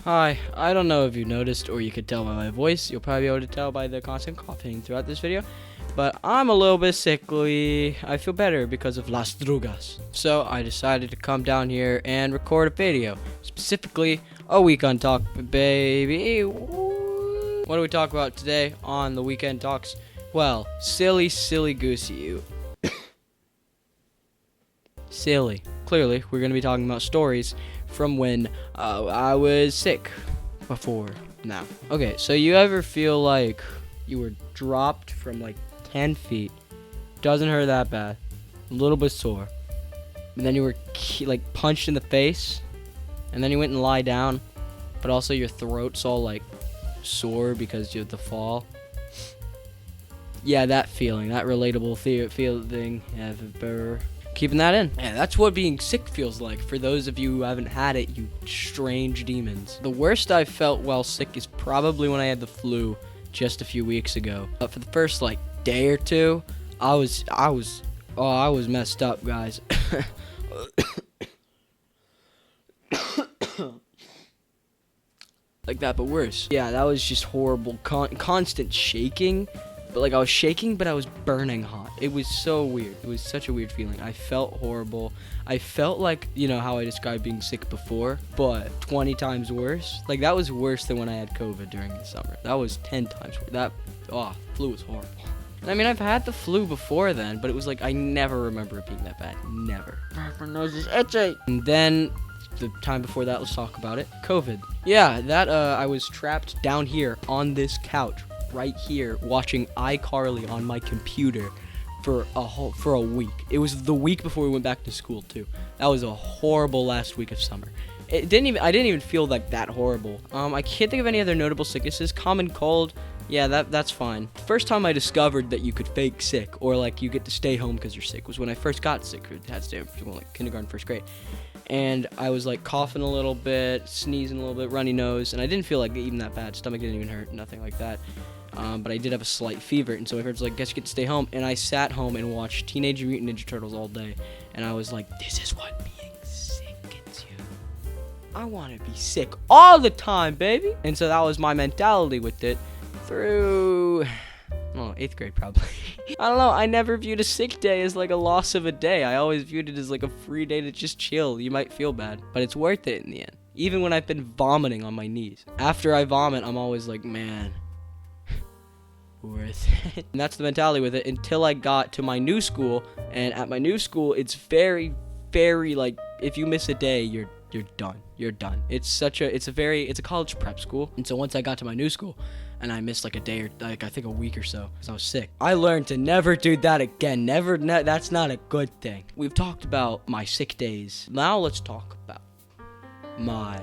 Hi, I don't know if you noticed or you could tell by my voice. You'll probably be able to tell by the constant coughing throughout this video. But I'm a little bit sickly. I feel better because of Las Drugas. So I decided to come down here and record a video. Specifically, a Weekend Talk, baby. What do we talk about today on the Weekend Talks? Well, silly goosey you. Silly. Clearly, we're going to be talking about stories from when I was sick before now. Okay, so you ever feel like you were dropped from like 10 feet? Doesn't hurt that bad. A little bit sore. And then you were like punched in the face. And then you went and lie down. But also your throat's all like sore because of the fall. Yeah, that feeling. That relatable feeling. Ever. Keeping that in. Yeah, that's what being sick feels like for those of you who haven't had it, you strange demons. The worst I've felt while sick is probably when I had the flu just a few weeks ago. But for the first like day or two, I was messed up, guys. Like that, but worse. Yeah, that was just horrible. Constant shaking. But like I was shaking, but I was burning hot. It was so weird. It was such a weird feeling. I felt horrible. I felt like, you know how I described being sick before, but 20 times worse. Like that was worse than when I had COVID during the summer. That was 10 times worse. Flu was horrible. And I mean, I've had the flu before then, but it was like, I never remember it being that bad. Never. My nose is itchy. And then the time before that, let's talk about it. COVID. Yeah, I was trapped down here on this couch right here watching iCarly on my computer for a week. It was the week before we went back to school too. That was a horrible last week of summer. I didn't even feel like that horrible. I can't think of any other notable sicknesses. Common cold, yeah, that's fine. First time I discovered that you could fake sick or like you get to stay home because you're sick was when I first got sick. I had to stay home for like kindergarten, first grade. And I was like coughing a little bit, sneezing a little bit, runny nose, and I didn't feel like even that bad. Stomach didn't even hurt, nothing like that. But I did have a slight fever, and so my parents were like, guess you get to stay home. And I sat home and watched Teenage Mutant Ninja Turtles all day. And I was like, this is what being sick gets you. I want to be sick all the time, baby. And so that was my mentality with it through, 8th grade probably. I don't know, I never viewed a sick day as like a loss of a day. I always viewed it as like a free day to just chill. You might feel bad, but it's worth it in the end. Even when I've been vomiting on my knees. After I vomit, I'm always like, man, worth it. And that's the mentality with it until I got to my new school. And at my new school, it's very like, if you miss a day, you're done. You're done. It's a college prep school. And so once I got to my new school and I missed like a day or like I think a week or so because I was sick, I learned to never do that again. That's not a good thing. We've talked about my sick days. Now let's talk about my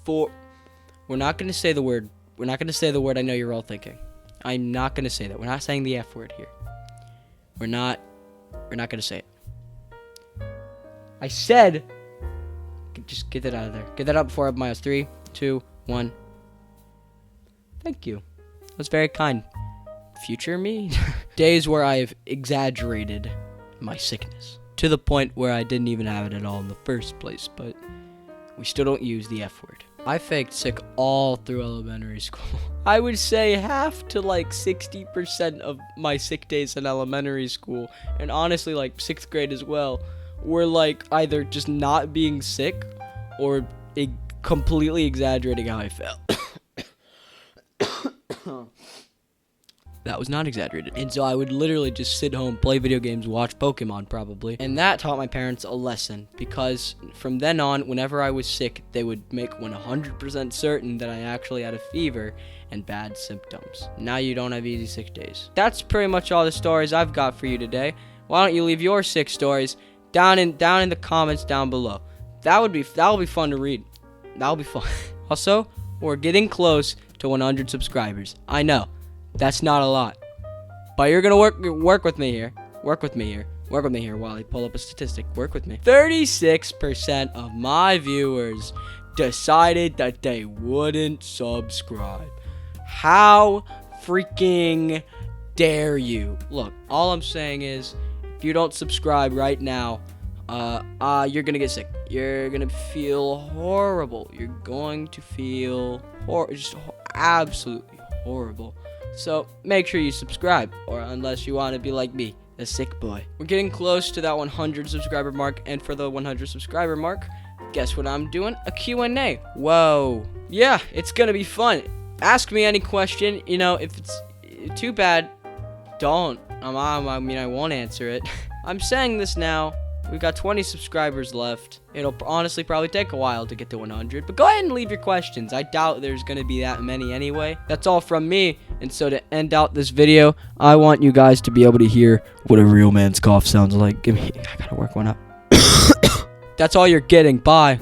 We're not going to say the word. We're not going to say the word I know you're all thinking. I'm not going to say that. We're not saying the F word here. We're not going to say it. I said, just get that out of there. Get that out before I have my 3, 2, 1. Thank you. That's very kind. Future me? Days where I've exaggerated my sickness to the point where I didn't even have it at all in the first place, but we still don't use the F word. I faked sick all through elementary school. I would say half to like 60% of my sick days in elementary school, and honestly like 6th grade as well, were like either just not being sick or completely exaggerating how I felt. That was not exaggerated. And so I would literally just sit home, play video games, watch Pokemon probably. And that taught my parents a lesson because from then on, whenever I was sick, they would make 100% certain that I actually had a fever and bad symptoms. Now you don't have easy sick days. That's pretty much all the stories I've got for you today. Why don't you leave your sick stories down in the comments down below. That'll be fun to read. That'll be fun. Also, we're getting close to 100 subscribers. I know. That's not a lot, but you're gonna work with me here. Work with me here while I pull up a statistic. Work with me. 36% of my viewers decided that they wouldn't subscribe. How freaking dare you? Look, all I'm saying is, if you don't subscribe right now, you're gonna get sick. You're gonna feel horrible. You're going to feel absolutely horrible. So make sure you subscribe, or unless you want to be like me, a sick boy. We're getting close to that 100 subscriber mark, and for the 100 subscriber mark, guess what I'm doing? A Q&A. Whoa. Yeah, it's gonna be fun. Ask me any question. You know, if it's too bad, don't. I mean, I won't answer it. I'm saying this now. We've got 20 subscribers left. It'll honestly probably take a while to get to 100, but go ahead and leave your questions. I doubt there's going to be that many anyway. That's all from me, and so to end out this video, I want you guys to be able to hear what a real man's cough sounds like. I gotta work one up. That's all you're getting. Bye.